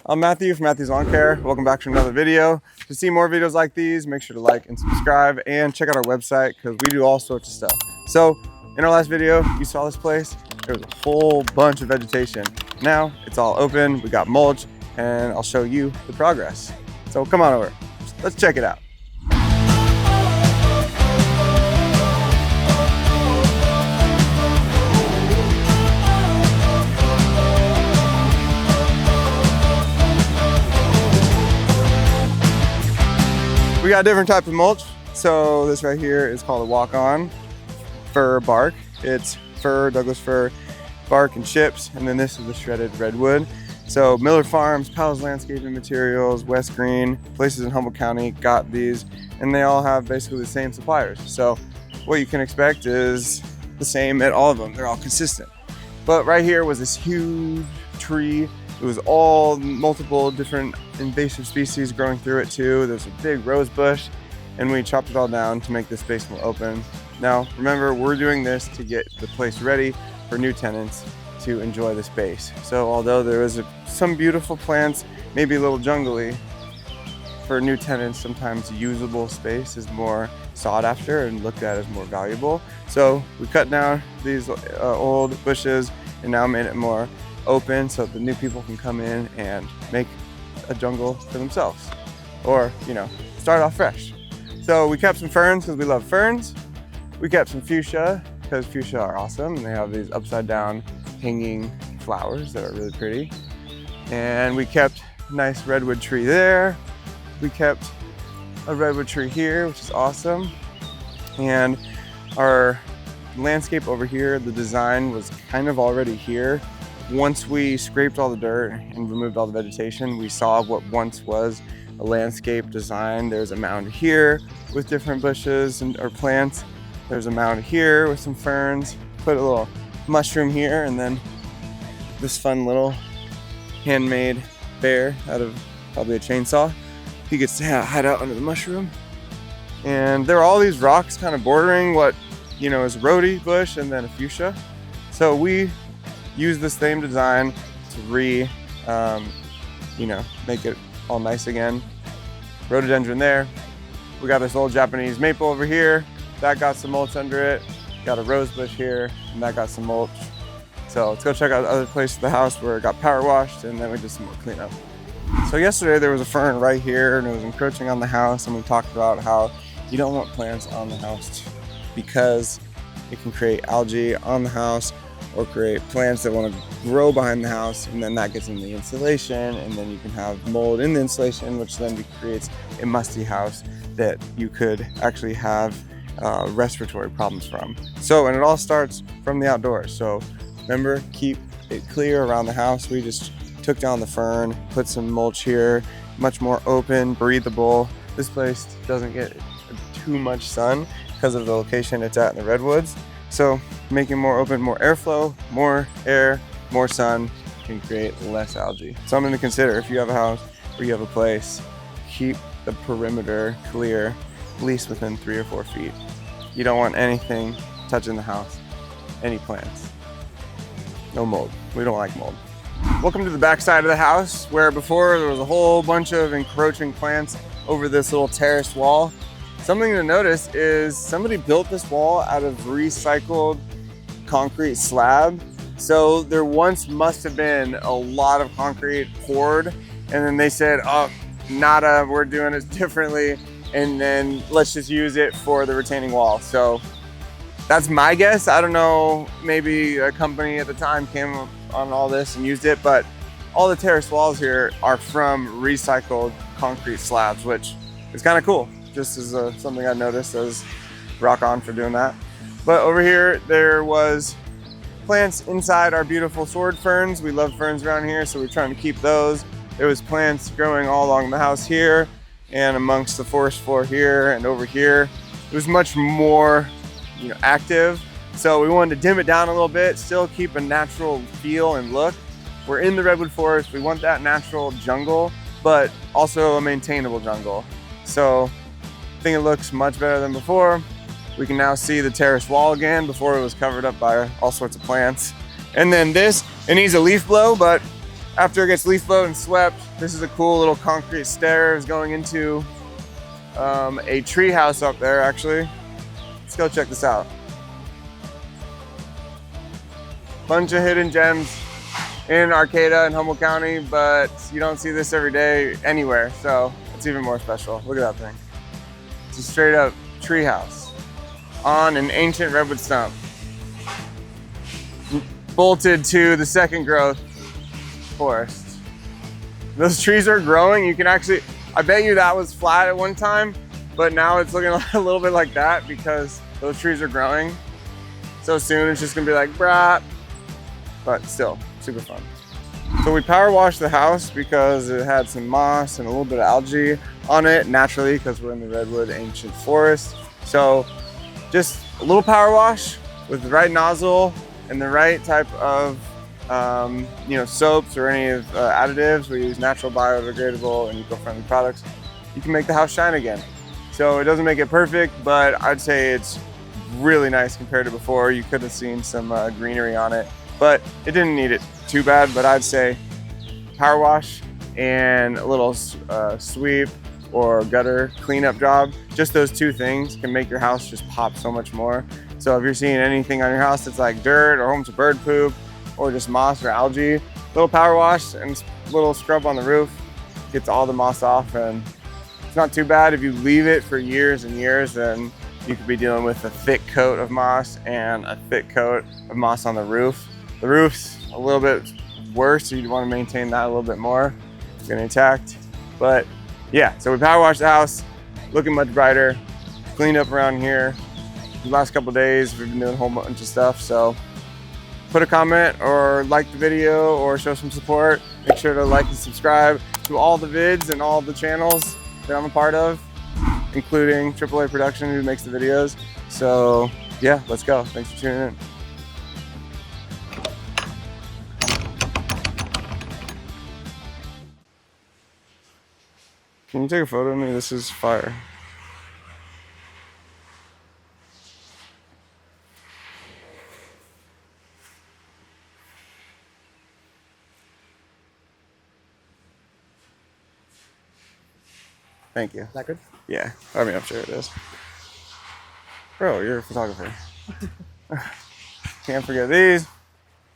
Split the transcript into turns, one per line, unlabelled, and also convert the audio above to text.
I'm Matthew from Matthew's Lawn Care. Welcome back to another video. To see more videos like these, make sure to like and subscribe and check out our website because we do all sorts of stuff. So in our last video, you saw this place. There was a whole bunch of vegetation. Now it's all open, we got mulch, and I'll show you the progress. So come on over, let's check it out. We got different types of mulch. So this right here is called a walk-on fir bark. It's fir, Douglas fir, bark and chips. And then this is the shredded redwood. So Miller Farms, Powell's Landscaping Materials, West Green, places in Humboldt County got these, and they all have basically the same suppliers. So what you can expect is the same at all of them. They're all consistent. But right here was this huge tree. It was all multiple different invasive species growing through it too. There's a big rose bush, and we chopped it all down to make the space more open. Now, remember, we're doing this to get the place ready for new tenants to enjoy the space. So although there is some beautiful plants, maybe a little jungly, for new tenants, sometimes usable space is more sought after and looked at as more valuable. So we cut down these old bushes and now made it more open so the new people can come in and make a jungle for themselves, or start off fresh. So we kept some ferns because we love ferns. We kept some fuchsia because fuchsia are awesome, and they have these upside down hanging flowers that are really pretty. And we kept a nice redwood tree there. We kept a redwood tree here, which is awesome. And our landscape over here, the design was kind of already here. Once we scraped all the dirt and removed all the vegetation, we saw what once was a landscape design. There's a mound here with different bushes or plants. There's a mound here with some ferns. Put a little mushroom here, and then this fun little handmade bear out of probably a chainsaw. He gets to hide out under the mushroom. And there are all these rocks kind of bordering what is a rhodie bush and then a fuchsia. So we use the same design to make it all nice again. Rhododendron there. We got this old Japanese maple over here. That got some mulch under it. Got a rose bush here, and that got some mulch. So let's go check out the other place of the house where it got power washed, and then we did some more cleanup. So yesterday there was a fern right here, and it was encroaching on the house, and we talked about how you don't want plants on the house because it can create algae on the house, or create plants that want to grow behind the house, and then that gets in the insulation, and then you can have mold in the insulation, which then creates a musty house that you could actually have respiratory problems from. And it all starts from the outdoors. So remember, keep it clear around the house. We just took down the fern, put some mulch here, much more open, breathable. This place doesn't get too much sun because of the location it's at in the redwoods. So making more open, more airflow, more air, more sun can create less algae. Something to consider if you have a house or you have a place, keep the perimeter clear, at least within 3 or 4 feet. You don't want anything touching the house, any plants. No mold, we don't like mold. Welcome to the back side of the house, where before there was a whole bunch of encroaching plants over this little terraced wall. Something to notice is somebody built this wall out of recycled concrete slab. So there once must have been a lot of concrete poured, and then they said, oh, nada, we're doing it differently, and then let's just use it for the retaining wall. So that's my guess. I don't know, maybe a company at the time came up on all this and used it, but all the terrace walls here are from recycled concrete slabs, which is kind of cool. Just as something I noticed, as rock on for doing that. But over here, there was plants inside our beautiful sword ferns. We love ferns around here, so we're trying to keep those. There was plants growing all along the house here and amongst the forest floor here and over here. It was much more active. So we wanted to dim it down a little bit, still keep a natural feel and look. We're in the redwood forest. We want that natural jungle, but also a maintainable jungle. So I think it looks much better than before. We can now see the terrace wall again. Before it was covered up by all sorts of plants. And then this, it needs a leaf blow, but After it gets leaf blowed and swept, this is a cool little concrete stairs going into a tree house up there, actually. Let's go check this out. Bunch of hidden gems in Arcata and Humboldt County, but you don't see this every day anywhere, so it's even more special. Look at that thing. It's a straight up tree house on an ancient redwood stump, bolted to the second growth forest. Those trees are growing. You can actually, I bet you that was flat at one time, but now it's looking a little bit like that because those trees are growing. So soon it's just gonna be like, brah, but still super fun. So we power washed the house because it had some moss and a little bit of algae on it naturally because we're in the redwood ancient forest. So just a little power wash with the right nozzle and the right type of soaps or any of additives. We use natural, biodegradable, and eco-friendly products. You can make the house shine again. So it doesn't make it perfect, but I'd say it's really nice compared to before. You could have seen some greenery on it, but it didn't need it too bad. But I'd say power wash and a little sweep or gutter cleanup job, just those two things can make your house just pop so much more. So if you're seeing anything on your house that's like dirt or homes of bird poop or just moss or algae, little power wash and a little scrub on the roof gets all the moss off, and it's not too bad. If you leave it for years and years, then you could be dealing with a thick coat of moss and a thick coat of moss on the roof. The roof's a little bit worse, so you'd want to maintain that a little bit more. It's getting attacked. But yeah, so we power washed the house, looking much brighter, cleaned up around here. The last couple of days, we've been doing a whole bunch of stuff, so put a comment or like the video or show some support. Make sure to like and subscribe to all the vids and all the channels that I'm a part of, including AAA Production, who makes the videos. So yeah, let's go. Thanks for tuning in. Can you take a photo of me? This is fire. Thank you.
Is that good?
Yeah, I mean, I'm sure it is. Bro, you're a photographer. Can't forget these.